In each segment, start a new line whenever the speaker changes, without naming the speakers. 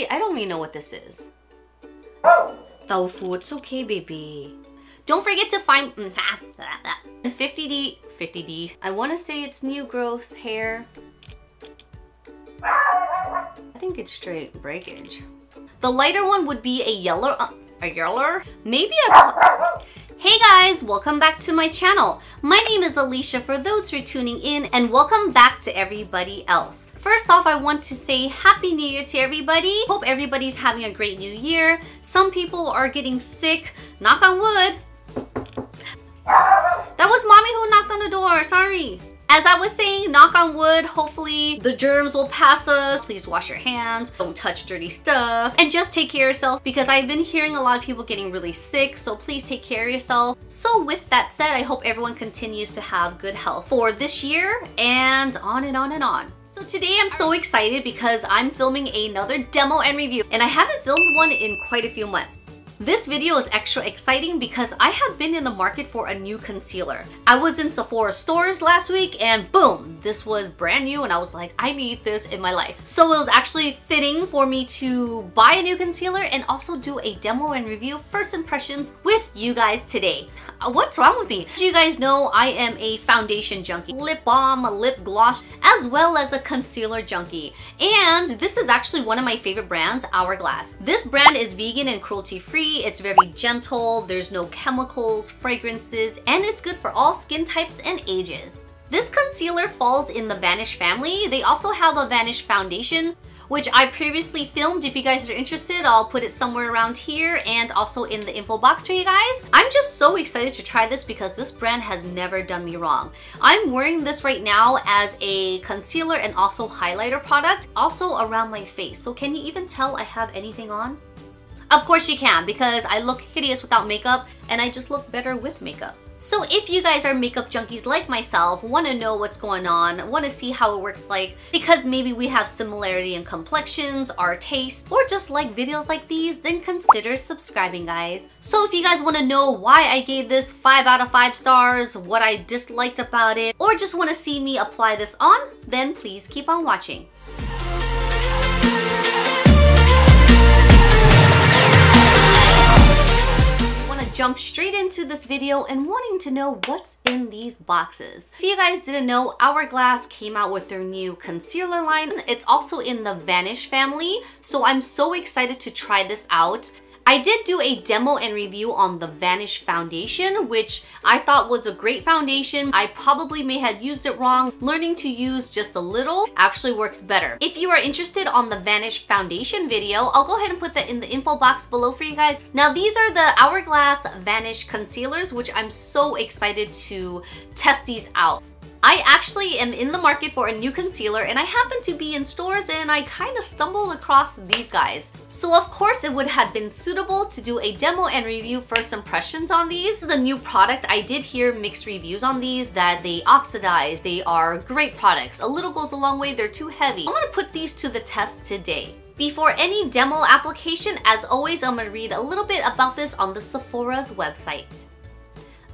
Honestly, I don't even know what this is. Tofu, it's okay, baby. Don't forget to find 50D. I want to say it's new growth hair. I think it's straight breakage. The lighter one would be a yellow, maybe a... Hey guys, welcome back to my channel. My name is Alicia for those who are tuning in, and welcome back to everybody else. First off, I want to say Happy New Year to everybody. Hope everybody's having a great new year. Some people are getting sick, knock on wood. That was mommy who knocked on the door, sorry. As I was saying, knock on wood, hopefully the germs will pass us. Please wash your hands, don't touch dirty stuff, and just take care of yourself because I've been hearing a lot of people getting really sick, so please take care of yourself. So with that said, I hope everyone continues to have good health for this year and on and on and on. So today I'm so excited because I'm filming another demo and review, and I haven't filmed one in quite a few months. This video is extra exciting because I have been in the market for a new concealer. I was in Sephora stores last week and boom, this was brand new and I was like, I need this in my life. So it was actually fitting for me to buy a new concealer and also do a demo and review first impressions with you guys today. What's wrong with me? As you guys know, I am a foundation junkie, lip balm, lip gloss, as well as a concealer junkie. And this is actually one of my favorite brands, Hourglass. This brand is vegan and cruelty-free. It's very gentle, there's no chemicals, fragrances, and it's good for all skin types and ages. This concealer falls in the Vanish family. They also have a Vanish foundation, which I previously filmed. If you guys are interested, I'll put it somewhere around here and also in the info box for you guys. I'm just so excited to try this because this brand has never done me wrong. I'm wearing this right now as a concealer and also highlighter product, also around my face. So can you even tell I have anything on? Of course you can, because I look hideous without makeup and I just look better with makeup. So if you guys are makeup junkies like myself, want to know what's going on, want to see how it works like, because maybe we have similarity in complexions, our taste, or just like videos like these, then consider subscribing, guys. So if you guys want to know why I gave this 5 out of 5 stars, what I disliked about it, or just want to see me apply this on, then please keep on watching. Jump straight into this video and wanting to know what's in these boxes. If you guys didn't know, Hourglass came out with their new concealer line. It's also in the Vanish family, so I'm so excited to try this out. I did do a demo and review on the Vanish foundation, which I thought was a great foundation. I probably may have used it wrong. Learning to use just a little actually works better. If you are interested on the Vanish foundation video, I'll go ahead and put that in the info box below for you guys. Now these are the Hourglass Vanish concealers, which I'm so excited to test these out. I actually am in the market for a new concealer and I happen to be in stores and I kind of stumbled across these guys. So of course it would have been suitable to do a demo and review first impressions on these. This is a new product. I did hear mixed reviews on these that they oxidize, they are great products. A little goes a long way, they're too heavy. I'm gonna put these to the test today. Before any demo application, as always, I'm gonna read a little bit about this on the Sephora's website.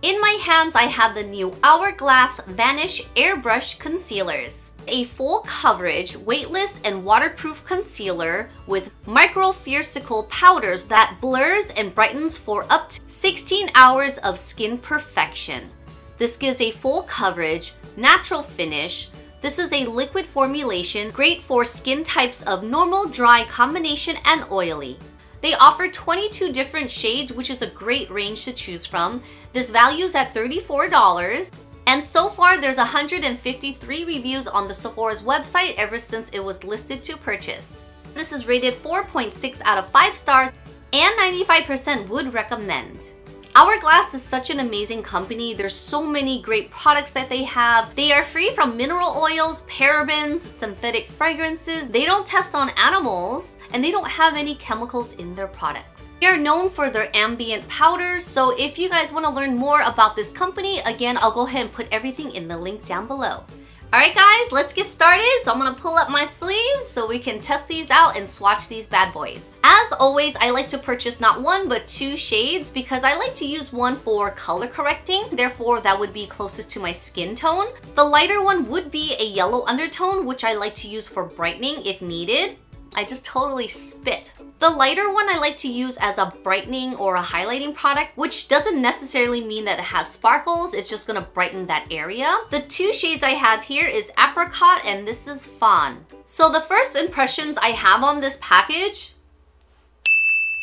In my hands, I have the new Hourglass Vanish Airbrush Concealers. A full coverage, weightless, and waterproof concealer with microfiercicle powders that blurs and brightens for up to 16 hours of skin perfection. This gives a full coverage, natural finish. This is a liquid formulation, great for skin types of normal, dry, combination, and oily. They offer 22 different shades, which is a great range to choose from. This values at $34. And so far, there's 153 reviews on the Sephora's website ever since it was listed to purchase. This is rated 4.6 out of 5 stars and 95% would recommend. Hourglass is such an amazing company. There's so many great products that they have. They are free from mineral oils, parabens, synthetic fragrances. They don't test on animals, and they don't have any chemicals in their products. They are known for their ambient powders, so if you guys want to learn more about this company, again, I'll go ahead and put everything in the link down below. Alright guys, let's get started. So I'm going to pull up my sleeves so we can test these out and swatch these bad boys. As always, I like to purchase not one but 2 shades because I like to use one for color correcting, therefore that would be closest to my skin tone. The lighter one would be a yellow undertone, which I like to use for brightening if needed. I just totally spit. The lighter one I like to use as a brightening or a highlighting product, which doesn't necessarily mean that it has sparkles. It's just gonna brighten that area. The two shades I have here is Apricot and this is Fawn. So the first impressions I have on this package,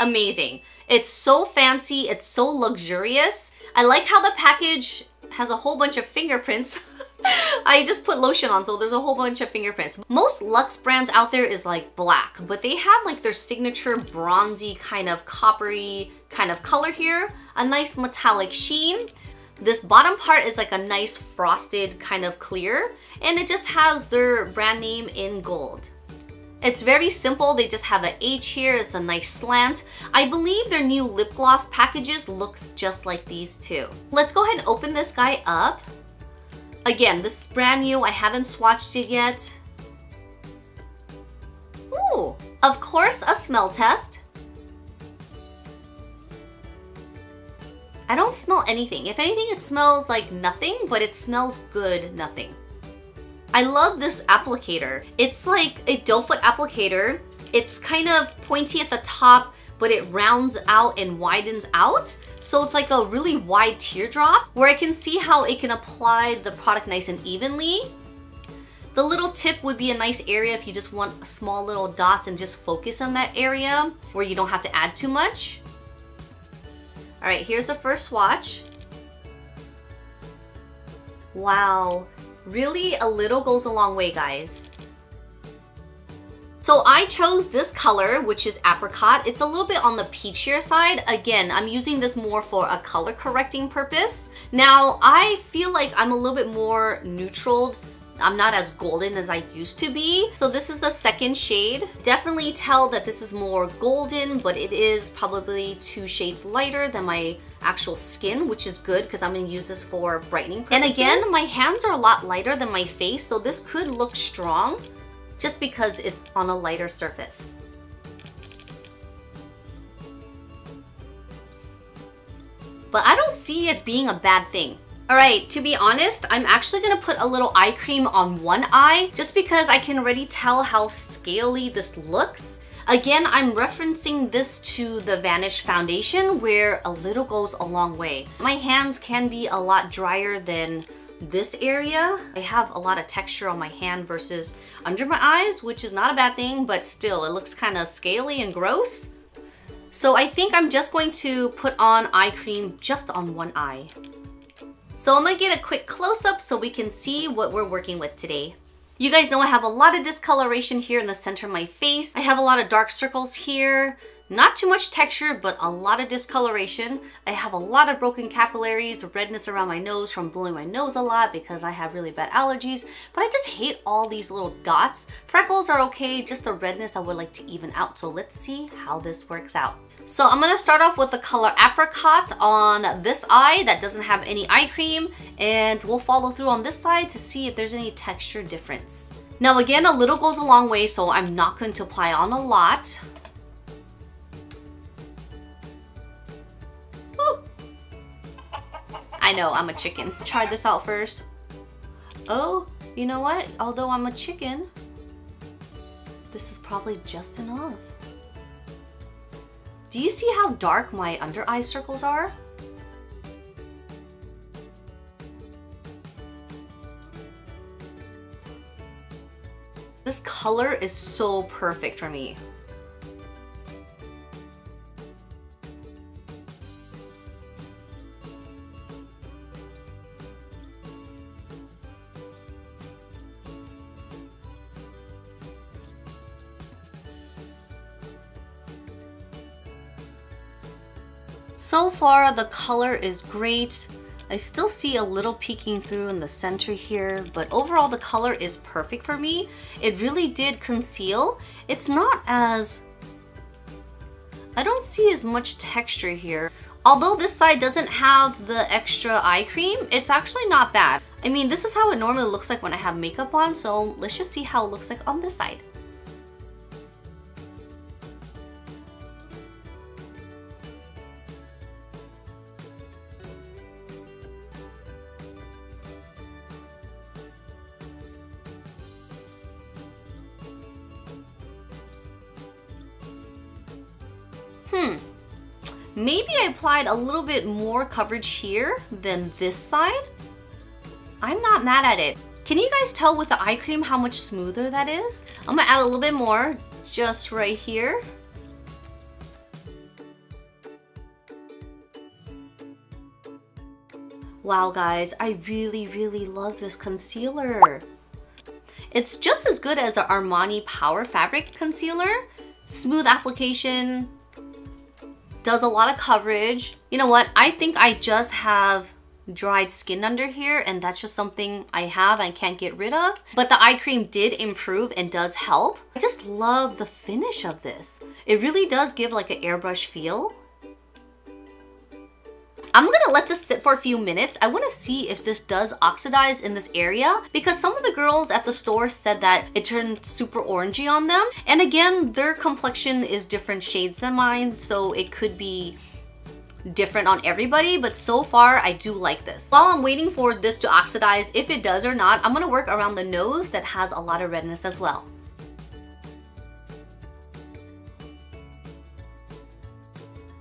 amazing. It's so fancy, it's so luxurious. I like how the package has a whole bunch of fingerprints. I just put lotion on, so there's a whole bunch of fingerprints. Most luxe brands out there is like black, but they have like their signature bronzy kind of coppery kind of color here. A nice metallic sheen. This bottom part is like a nice frosted kind of clear, and it just has their brand name in gold. It's very simple. They just have an H here. It's a nice slant. I believe their new lip gloss packages looks just like these too. Let's go ahead and open this guy up. Again, this is brand new. I haven't swatched it yet. Ooh, of course, a smell test. I don't smell anything. If anything, it smells like nothing, but it smells good nothing. I love this applicator. It's like a doe foot applicator. It's kind of pointy at the top, but it rounds out and widens out. So it's like a really wide teardrop where I can see how it can apply the product nice and evenly. The little tip would be a nice area if you just want small little dots and just focus on that area where you don't have to add too much. All right, here's the first swatch. Wow, really a little goes a long way, guys. So I chose this color, which is Apricot. It's a little bit on the peachier side. Again, I'm using this more for a color correcting purpose. Now, I feel like I'm a little bit more neutral. I'm not as golden as I used to be. So this is the second shade. Definitely tell that this is more golden, but it is probably 2 shades lighter than my actual skin, which is good because I'm gonna use this for brightening purposes. And again, my hands are a lot lighter than my face, so this could look strong just because it's on a lighter surface. But I don't see it being a bad thing. All right, to be honest, I'm actually gonna put a little eye cream on one eye just because I can already tell how scaly this looks. Again, I'm referencing this to the Vanish foundation where a little goes a long way. My hands can be a lot drier than this area. I have a lot of texture on my hand versus under my eyes, which is not a bad thing, but still, it looks kind of scaly and gross. So I think I'm just going to put on eye cream just on one eye. So I'm gonna get a quick close-up so we can see what we're working with today. You guys know I have a lot of discoloration here in the center of my face. I have a lot of dark circles here. Not too much texture, but a lot of discoloration. I have a lot of broken capillaries, redness around my nose from blowing my nose a lot because I have really bad allergies. But I just hate all these little dots. Freckles are okay, just the redness I would like to even out. So let's see how this works out. So I'm gonna start off with the color Apricot on this eye that doesn't have any eye cream, and we'll follow through on this side to see if there's any texture difference. Now again, a little goes a long way, so I'm not going to apply on a lot. I know, I'm a chicken. Try this out first. Oh, you know what? Although I'm a chicken, this is probably just enough. Do you see how dark my under eye circles are? This color is so perfect for me. So far, the color is great. I still see a little peeking through in the center here, but overall the color is perfect for me. It really did conceal. It's not as... I don't see as much texture here. Although this side doesn't have the extra eye cream, it's actually not bad. I mean, this is how it normally looks like when I have makeup on, so let's just see how it looks like on this side. Maybe I applied a little bit more coverage here than this side. I'm not mad at it. Can you guys tell with the eye cream how much smoother that is? I'm gonna add a little bit more just right here. Wow guys, I really love this concealer. It's just as good as the Armani Power Fabric Concealer. Smooth application, does a lot of coverage. You know what, I think I just have dried skin under here, and that's just something I have and can't get rid of. But the eye cream did improve and does help. I just love the finish of this. It really does give like an airbrush feel. I'm gonna let this sit for a few minutes. I wanna see if this does oxidize in this area, because some of the girls at the store said that it turned super orangey on them. And again, their complexion is different shades than mine, so it could be different on everybody, but so far I do like this. While I'm waiting for this to oxidize, if it does or not, I'm gonna work around the nose that has a lot of redness as well.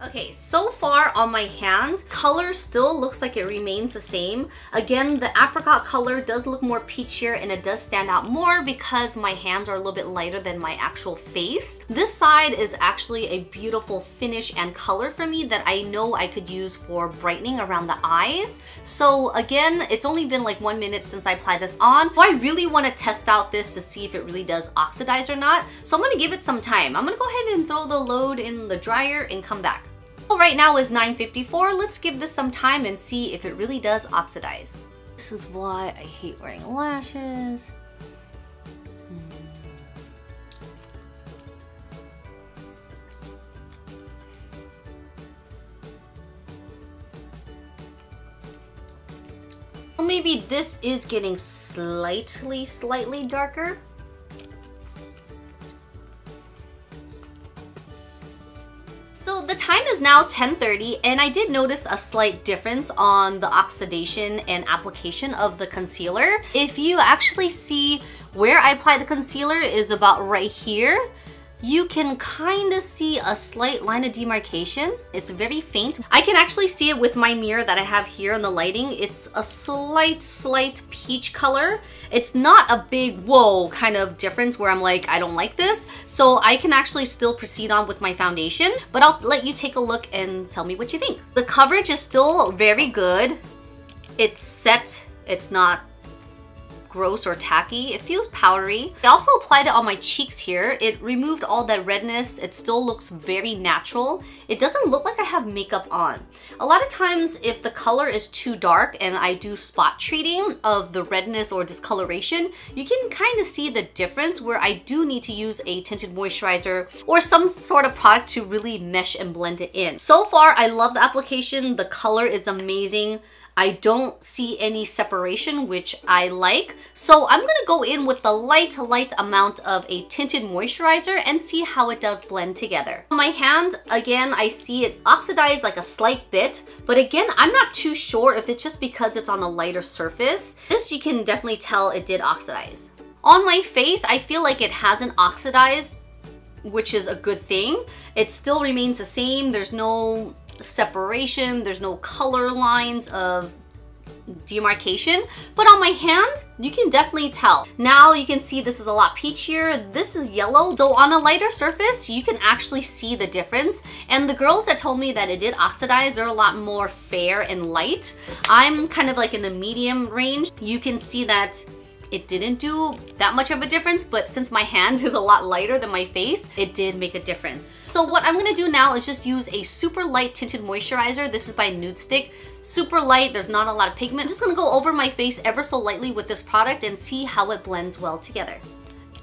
Okay, so far on my hand, color still looks like it remains the same. Again, the apricot color does look more peachier and it does stand out more because my hands are a little bit lighter than my actual face. This side is actually a beautiful finish and color for me that I know I could use for brightening around the eyes. So again, it's only been like 1 minute since I applied this on. So I really want to test out this to see if it really does oxidize or not. So I'm going to give it some time. I'm going to go ahead and throw the load in the dryer and come back. Right now is 9:54. Let's give this some time and see if it really does oxidize. This is why I hate wearing lashes. Well, maybe this is getting slightly darker. So the time is now 10:30 and I did notice a slight difference on the oxidation and application of the concealer. If you actually see where I apply the concealer is about right here. You can kind of see a slight line of demarcation. It's very faint. I can actually see it with my mirror that I have here in the lighting. It's a slight peach color. It's not a big whoa kind of difference where I'm like, I don't like this. So I can actually still proceed on with my foundation, but I'll let you take a look and tell me what you think. The coverage is still very good. It's set, it's not gross or tacky. It feels powdery. I also applied it on my cheeks here. It removed all that redness. It still looks very natural. It doesn't look like I have makeup on. A lot of times if the color is too dark and I do spot treating of the redness or discoloration, you can kind of see the difference where I do need to use a tinted moisturizer or some sort of product to really mesh and blend it in. So far, I love the application. The color is amazing. I don't see any separation, which I like. So I'm gonna go in with the light amount of a tinted moisturizer and see how it does blend together. On my hand, again, I see it oxidize like a slight bit, but again, I'm not too sure if it's just because it's on a lighter surface. This you can definitely tell it did oxidize. On my face, I feel like it hasn't oxidized, which is a good thing. It still remains the same. There's no separation, there's no color lines of demarcation, but on my hand you can definitely tell. Now you can see this is a lot peachier, this is yellow, so on a lighter surface you can actually see the difference. And the girls that told me that it did oxidize, they're a lot more fair and light. I'm kind of like in the medium range. You can see that it didn't do that much of a difference, but since my hand is a lot lighter than my face, it did make a difference. So what I'm gonna do now is just use a super light tinted moisturizer. This is by Nudestix. Super light, there's not a lot of pigment. I'm just gonna go over my face ever so lightly with this product and see how it blends well together.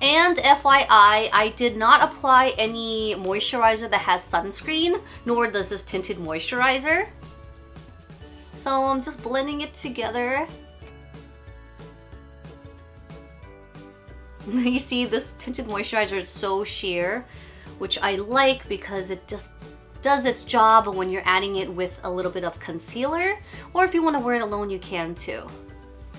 And FYI, I did not apply any moisturizer that has sunscreen, nor does this tinted moisturizer. So I'm just blending it together. You see this tinted moisturizer is so sheer, which I like because it just does its job when you're adding it with a little bit of concealer, or if you want to wear it alone you can too.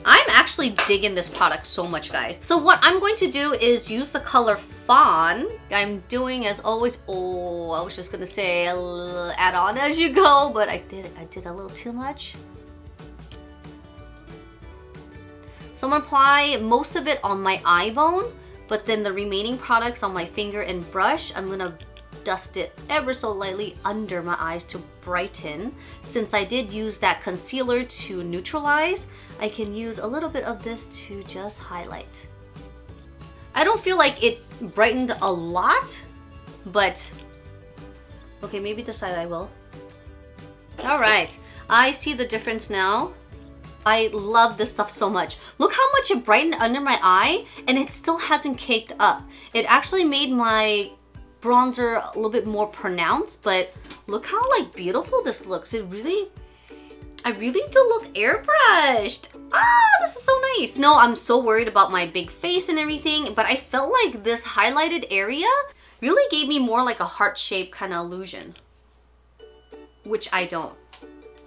I'm actually digging this product so much, guys. So what I'm going to do is use the color Fawn. I'm doing as always, oh, I was just gonna say add on as you go, but I did a little too much. So I'm gonna apply most of it on my eye bone, but then the remaining products on my finger and brush, I'm gonna dust it ever so lightly under my eyes to brighten. Since I did use that concealer to neutralize, I can use a little bit of this to just highlight. I don't feel like it brightened a lot, but okay, maybe this side I will. All right, I see the difference now. I love this stuff so much. Look how much it brightened under my eye, and it still hasn't caked up. It actually made my bronzer a little bit more pronounced, but look how like beautiful this looks. I really do look airbrushed. Ah, this is so nice. No, I'm so worried about my big face and everything, but I felt like this highlighted area really gave me more like a heart-shaped kind of illusion, which I don't.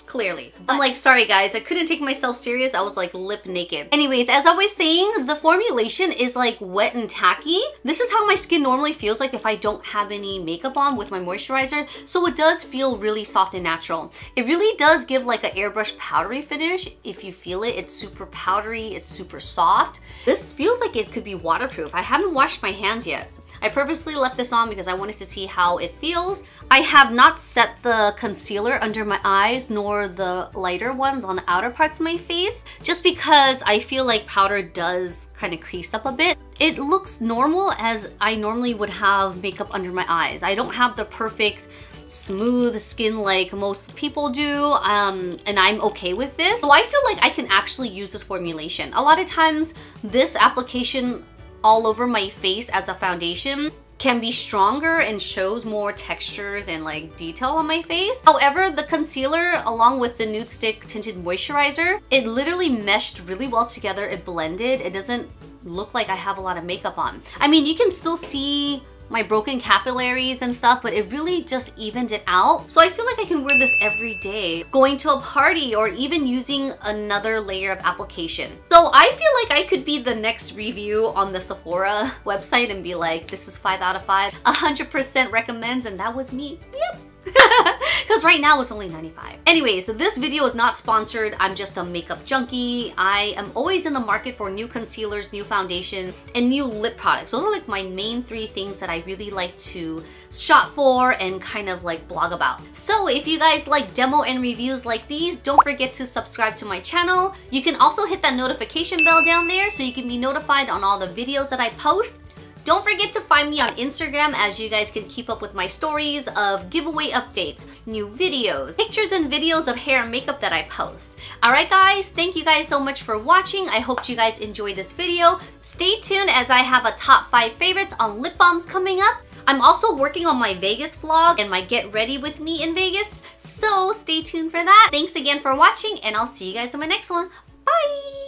Clearly. I'm like, sorry guys, I couldn't take myself serious. I was like lip naked. Anyways, as I was saying, the formulation is like wet and tacky. This is how my skin normally feels like if I don't have any makeup on with my moisturizer. So it does feel really soft and natural. It really does give like an airbrush powdery finish. If you feel it, it's super powdery, it's super soft. This feels like it could be waterproof. I haven't washed my hands yet. I purposely left this on because I wanted to see how it feels. I have not set the concealer under my eyes nor the lighter ones on the outer parts of my face, just because I feel like powder does kind of crease up a bit. It looks normal as I normally would have makeup under my eyes. I don't have the perfect smooth skin like most people do, and I'm okay with this. So I feel like I can actually use this formulation. A lot of times this application all over my face as a foundation can be stronger and shows more textures and like detail on my face. However, the concealer along with the Nudestix tinted moisturizer, it literally meshed really well together. It blended. It doesn't look like I have a lot of makeup on. I mean, you can still see my broken capillaries and stuff, but it really just evened it out. So I feel like I can wear this every day, going to a party or even using another layer of application. So I feel like I could be the next review on the Sephora website and be like, this is 5 out of 5, 100% recommends, and that was me. Yep. Because right now it's only 95. Anyways, this video is not sponsored. I'm just a makeup junkie. I am always in the market for new concealers, new foundation, and new lip products. Those are like my main 3 things that I really like to shop for and kind of like blog about. So if you guys like demo and reviews like these, don't forget to subscribe to my channel. You can also hit that notification bell down there so you can be notified on all the videos that I post. Don't forget to find me on Instagram, as you guys can keep up with my stories of giveaway updates, new videos, pictures and videos of hair and makeup that I post. Alright guys, thank you guys so much for watching. I hope you guys enjoyed this video. Stay tuned as I have a top 5 favorites on lip balms coming up. I'm also working on my Vegas vlog and my get ready with me in Vegas, so stay tuned for that. Thanks again for watching, and I'll see you guys in my next one. Bye!